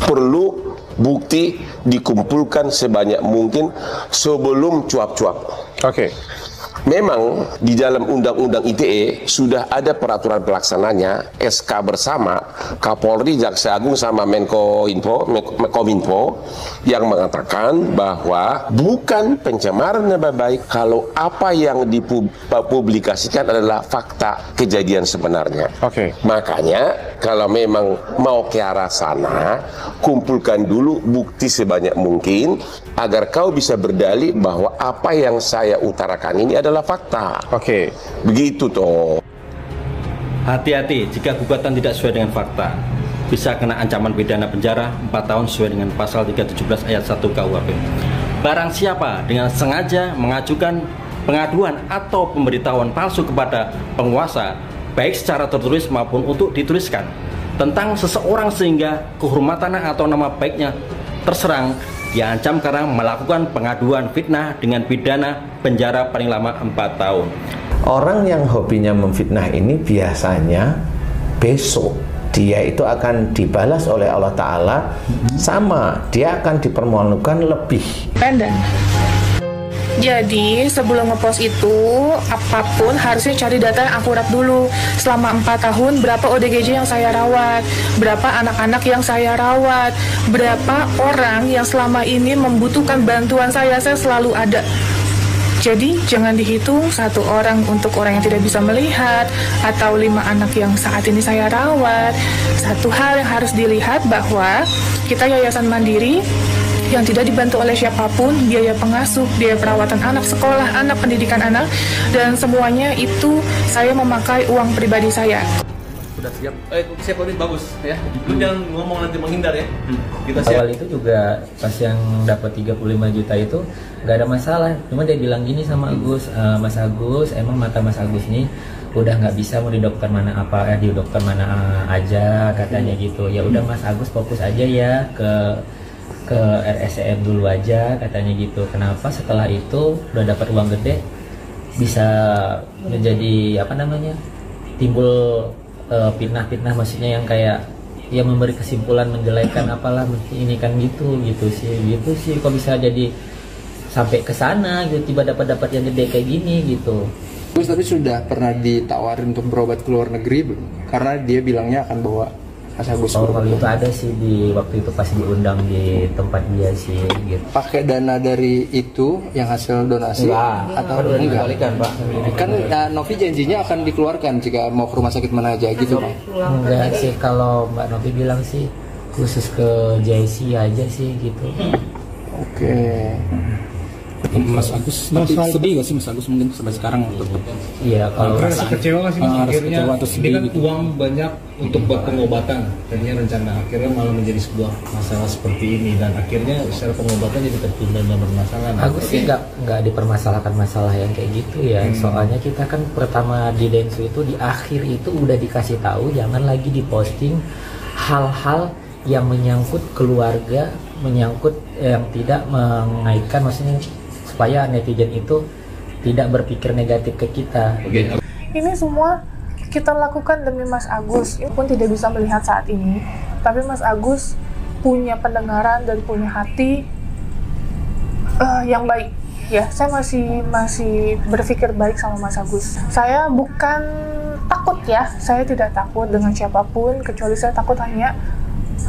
perlu bukti dikumpulkan sebanyak mungkin sebelum cuap-cuap. Oke. Memang di dalam Undang-Undang ITE sudah ada peraturan pelaksananya, SK bersama Kapolri, Jaksa Agung sama Kominfo yang mengatakan bahwa bukan pencemaran nama baik kalau apa yang dipublikasikan adalah fakta kejadian sebenarnya. Oke. Makanya kalau memang mau ke arah sana, kumpulkan dulu bukti sebanyak mungkin agar kau bisa berdalih bahwa apa yang saya utarakan ini adalah fakta. Oke. Begitu toh. Hati-hati jika gugatan tidak sesuai dengan fakta. Bisa kena ancaman pidana penjara 4 tahun sesuai dengan pasal 317 ayat 1 KUHP. Barang siapa dengan sengaja mengajukan pengaduan atau pemberitahuan palsu kepada penguasa, baik secara tertulis maupun untuk dituliskan, tentang seseorang sehingga kehormatan atau nama baiknya terserang, diancam karena melakukan pengaduan fitnah dengan pidana penjara paling lama 4 tahun. Orang yang hobinya memfitnah ini biasanya besok dia itu akan dibalas oleh Allah Ta'ala, sama dia akan dipermalukan lebih. Jadi sebelum ngepost itu, apapun harusnya cari data yang akurat dulu. Selama 4 tahun berapa ODGJ yang saya rawat, berapa anak-anak yang saya rawat, berapa orang yang selama ini membutuhkan bantuan saya selalu ada. Jadi jangan dihitung 1 orang untuk orang yang tidak bisa melihat, atau 5 anak yang saat ini saya rawat. Satu hal yang harus dilihat bahwa kita yayasan mandiri yang tidak dibantu oleh siapapun, biaya pengasuh, biaya perawatan anak, sekolah anak, pendidikan anak, dan semuanya itu saya memakai uang pribadi saya. Sudah siap? Siap ini bagus ya. Lu jangan ngomong nanti menghindar ya. Kita siap. Awal itu juga pas yang dapat 35 juta itu nggak ada masalah. Cuma dia bilang gini sama Agus, Mas Agus, emang mata Mas Agus nih udah nggak bisa mau di dokter mana di dokter mana aja katanya gitu. Ya udah Mas Agus fokus aja ya ke RSCM dulu aja katanya gitu. Kenapa setelah itu udah dapat uang gede bisa menjadi timbul fitnah-fitnah, maksudnya yang kayak ya memberi kesimpulan menjelekan apalah ini kan gitu sih kok bisa jadi sampai ke sana gitu, tiba dapat yang gede kayak gini gitu. Terus tapi sudah pernah ditawarin untuk berobat ke luar negeri belum? Karena dia bilangnya akan bawa Mas Agus. Kalau itu ada sih di waktu itu pas diundang di tempat dia sih gitu. Pakai dana dari itu yang hasil donasi atau enggak? Pak. Kan Novi janjinya akan dikeluarkan jika mau ke rumah sakit mana aja gitu, Bang. Enggak sih, kalau Mbak Novi bilang sih khusus ke JC aja sih gitu. Oke. Mas Agus sedih gak sih Mas Agus mungkin sampai sekarang untuk iya kalau rasa kecewa gak sih Mas akhirnya ini kan gitu. Uang banyak untuk buat pengobatan, tadinya rencana akhirnya malah menjadi sebuah masalah seperti ini dan akhirnya secara pengobatan jadi tertunda dan bermasalah. Agus sih nggak dipermasalahkan masalah yang kayak gitu ya. Soalnya kita kan pertama di Densu itu di akhir itu udah dikasih tahu jangan lagi diposting hal-hal yang menyangkut keluarga, menyangkut yang tidak mengaitkan, maksudnya supaya netizen itu tidak berpikir negatif ke kita. Ini semua kita lakukan demi Mas Agus. Ini pun tidak bisa melihat saat ini, tapi Mas Agus punya pendengaran dan punya hati yang baik. Ya, saya masih berpikir baik sama Mas Agus. Saya bukan takut ya, saya tidak takut dengan siapapun, kecuali saya takut hanya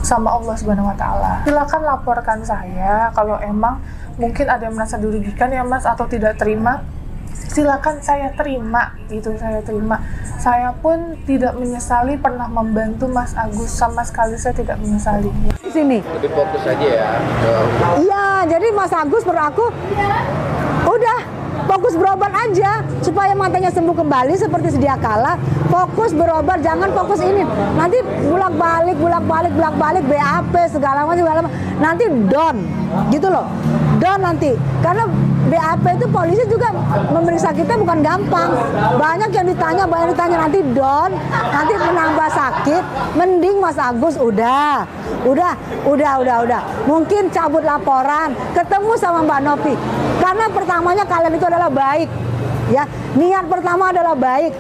sama Allah Subhanahu wa Ta'ala. Silakan laporkan saya kalau emang mungkin ada yang merasa dirugikan ya Mas, atau tidak terima, silakan saya terima gitu, saya terima. Saya pun tidak menyesali pernah membantu Mas Agus, sama sekali saya tidak menyesali. Di sini. Lebih fokus aja ya. Iya, jadi Mas Agus menurut udah fokus berobat aja supaya matanya sembuh kembali seperti sedia kala. Fokus berobat, jangan fokus ini. Nanti bolak-balik BAP segala macam. Nanti down gitu loh. Down nanti. Karena BAP itu polisi juga memeriksa kita bukan gampang. Banyak yang ditanya nanti down, nanti menambah sakit. Mending Mas Agus udah. Mungkin cabut laporan, ketemu sama Mbak Novi. Karena pertamanya kalian itu adalah baik. Ya, niat pertama adalah baik.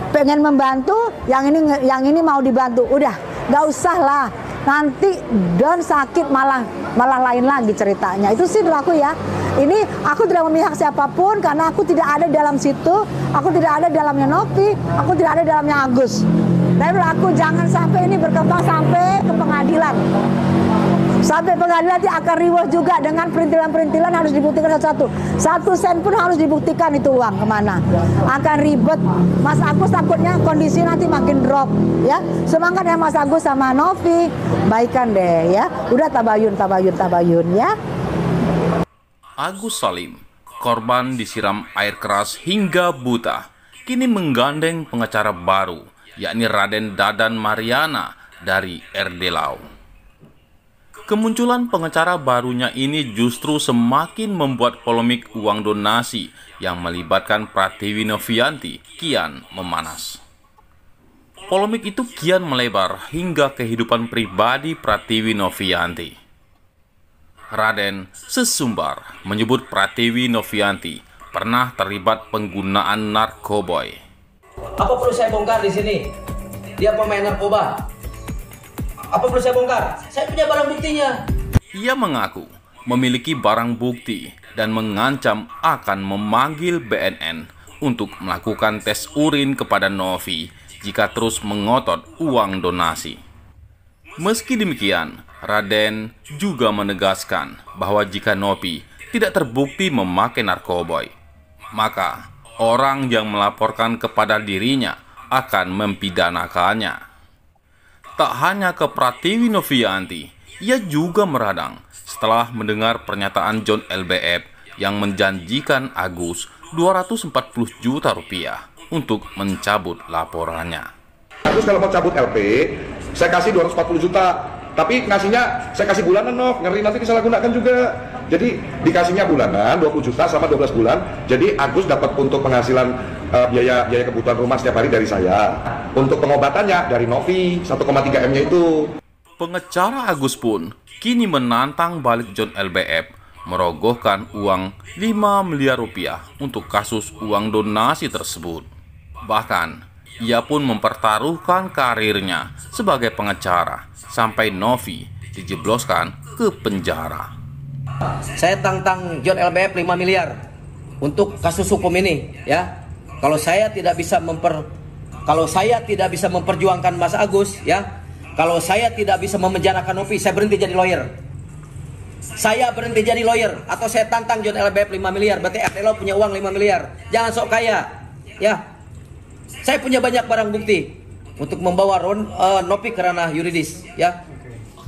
Pengen membantu, yang ini mau dibantu. Udah, nggak usah lah nanti Don sakit malah lain lagi ceritanya. Itu sih aku ya. Ini aku tidak memihak siapapun karena aku tidak ada dalam situ, aku tidak ada dalamnya Novi, aku tidak ada dalamnya Agus. Tapi aku jangan sampai ini berkembang sampai ke pengadilan. Sampai pengadilan nanti akan riwah juga dengan perintilan-perintilan harus dibuktikan satu-satu. 1 sen pun harus dibuktikan itu uang kemana. Akan ribet. Mas Agus takutnya kondisi nanti makin drop ya. Semangat ya Mas Agus sama Novi. Baikan deh ya. Udah tabayun ya. Agus Salim, korban disiram air keras hingga buta, kini menggandeng pengacara baru, yakni Raden Dadan Mariana dari RD Lau. Kemunculan pengacara barunya ini justru semakin membuat polemik uang donasi yang melibatkan Pratiwi Novianti kian memanas. Polemik itu kian melebar hingga kehidupan pribadi Pratiwi Novianti. Raden sesumbar menyebut Pratiwi Novianti pernah terlibat penggunaan narkoboy. Apa perlu saya bongkar di sini? Dia pemain narkoba. Apa perlu saya bongkar? Saya punya barang buktinya. Ia mengaku memiliki barang bukti dan mengancam akan memanggil BNN untuk melakukan tes urin kepada Novi jika terus mengotot uang donasi. Meski demikian, Raden juga menegaskan bahwa jika Novi tidak terbukti memakai narkoboy, maka orang yang melaporkan kepada dirinya akan mempidanakannya. Tak hanya ke Pratiwi Novianti, ia juga meradang setelah mendengar pernyataan John LBF yang menjanjikan Agus 240 juta rupiah untuk mencabut laporannya. Agus kalau mau cabut LP, saya kasih 240 juta. Tapi ngasihnya saya kasih bulanan, ngeri nanti disalahgunakan juga. Jadi dikasihnya bulanan 20 juta selama 12 bulan. Jadi Agus dapat untuk penghasilan biaya kebutuhan rumah setiap hari dari saya. Untuk pengobatannya dari Novi 1,3 M-nya itu. Pengacara Agus pun kini menantang balik John LBF merogohkan uang 5 miliar rupiah untuk kasus uang donasi tersebut. Bahkan ia pun mempertaruhkan karirnya sebagai pengacara sampai Novi dijebloskan ke penjara. Saya tantang John LBF 5 miliar untuk kasus hukum ini ya. Kalau saya tidak bisa memperjuangkan Mas Agus ya, kalau saya tidak bisa memenjarakan Novi, saya berhenti jadi lawyer. Saya berhenti jadi lawyer atau saya tantang John LBF 5 miliar. Berarti RTLO punya uang 5 miliar. Jangan sok kaya ya. Saya punya banyak barang bukti untuk membawa Novi ke ranah yuridis ya.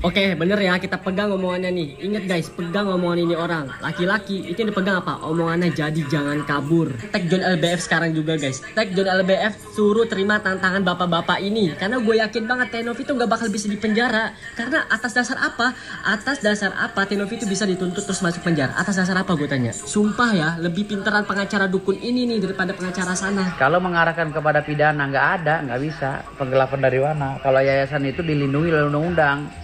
Oke, bener ya, kita pegang omongannya nih. Ingat guys, pegang omongan ini orang. Laki-laki, itu yang dipegang apa? Omongannya jadi jangan kabur. Tag John LBF sekarang juga guys. Tag John LBF, suruh terima tantangan bapak-bapak ini. Karena gue yakin banget Tenovi itu gak bakal bisa dipenjara. Karena atas dasar apa? Atas dasar apa Tenovi itu bisa dituntut terus masuk penjara? Atas dasar apa gue tanya? Sumpah ya, lebih pinteran pengacara dukun ini nih daripada pengacara sana. Kalau mengarahkan kepada pidana nggak bisa. Penggelapan dari mana? Kalau yayasan itu dilindungi oleh undang-undang.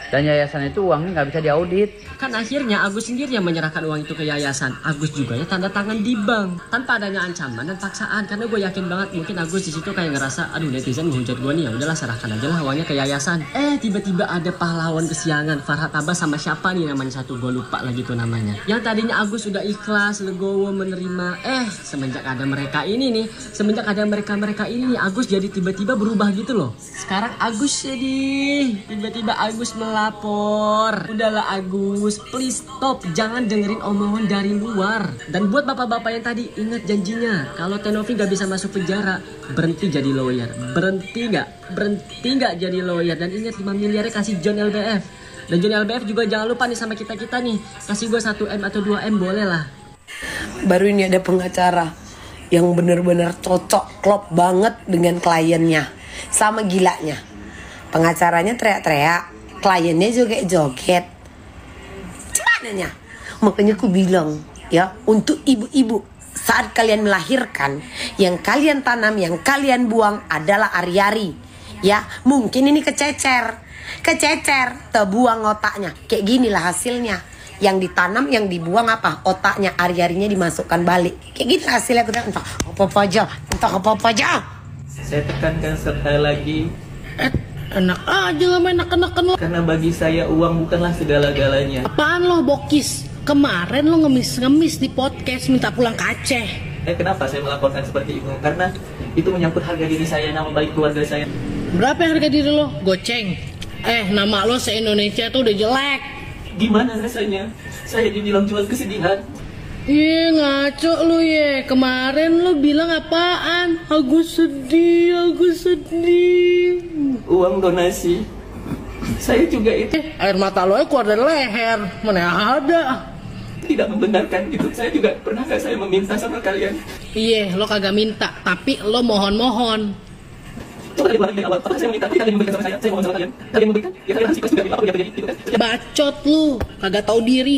Dan yayasan itu uangnya nggak bisa diaudit. Kan akhirnya Agus sendiri yang menyerahkan uang itu ke yayasan. Agus juga ya tanda tangan di bank tanpa adanya ancaman dan paksaan. Karena gue yakin banget mungkin Agus di situ kayak ngerasa, aduh netizen menghujat gue nih, ya udahlah serahkan aja lah uangnya ke yayasan. Tiba-tiba ada pahlawan kesiangan Farhad Abbas sama siapa nih namanya satu, gue lupa lagi tuh namanya. Yang tadinya Agus sudah ikhlas, legowo menerima. Semenjak ada mereka ini nih, semenjak ada mereka ini nih, Agus jadi tiba-tiba berubah gitu loh. Sekarang Agus sedih, tiba-tiba Agus lapor. Udahlah Agus, please stop, jangan dengerin omongan dari luar. Dan buat bapak-bapak yang tadi, ingat janjinya, kalau Tenovi gak bisa masuk penjara, berhenti jadi lawyer. Berhenti gak jadi lawyer. Dan ingat 5 miliarnya kasih John LBF. Dan John LBF juga jangan lupa nih sama kita-kita nih, kasih gue 1 M atau 2 M boleh lah. Baru ini ada pengacara yang bener-bener cocok, klop banget dengan kliennya. Sama gilanya, pengacaranya teriak-teriak, kliennya joget-joget. Gimana? Makanya aku bilang ya, untuk ibu-ibu saat kalian melahirkan, yang kalian tanam, yang kalian buang adalah ari-ari. Ya, mungkin ini kececer, terbuang otaknya. Kayak ginilah hasilnya. Yang ditanam, yang dibuang apa? Otaknya, ari-arinya dimasukkan balik. Kayak gitu hasilnya. Aku bilang, entah apa-apa aja. Saya tekankan sekali lagi, Enak aja gak main enak-enakan lo. Karena bagi saya uang bukanlah segala-galanya. Apaan lo bokis? Kemarin lo ngemis-ngemis di podcast minta pulang ke Aceh. Kenapa saya melaporkan seperti itu? Karena itu menyangkut harga diri saya, nama baik keluarga saya. Berapa harga diri lo? Goceng. Nama lo se-Indonesia tuh udah jelek. Gimana rasanya? Saya dibilang cuma kesedihan. Iya ngaco lu ya. Kemarin lu bilang apaan? Aku sedih. Uang donasi. Saya juga itu. Air mata lo keluar dari leher. Mana ada? Tidak membenarkan gitu. Saya juga pernah gak saya meminta sama kalian? Iya, lo kagak minta, tapi lo mohon-mohon. Coba dari awal, apakah saya meminta? Kalian memberikan sama saya mohon sama kalian. Kalian memberikan? Ya kalian harus ikhlas juga apa yang terjadi gitu kan. Bacot lu, kagak tahu diri,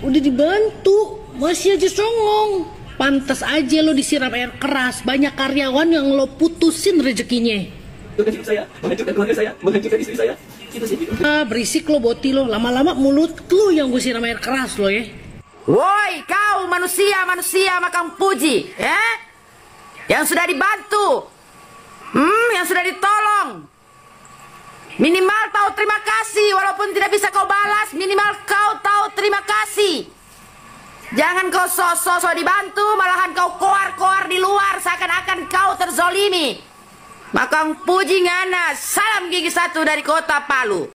udah dibantu, masih aja songong. Pantas aja lo disiram air keras, banyak karyawan yang lo putusin rezekinya. Menghancurkan saya, menghancurkan keluarga saya, menghancurkan istri saya. Itu sih. Berisik lo boti lo, lama-lama mulut lo yang gue siram air keras lo ya. Woi kau manusia makan puji, ya? Yang sudah dibantu, yang sudah ditolong. Minimal tahu terima kasih, walaupun tidak bisa kau balas, minimal kau tahu terima kasih. Jangan kau sok-sok dibantu, malahan kau koar-koar di luar seakan-akan kau terzolimi. Makang puji ngana, salam gigi 1 dari kota Palu.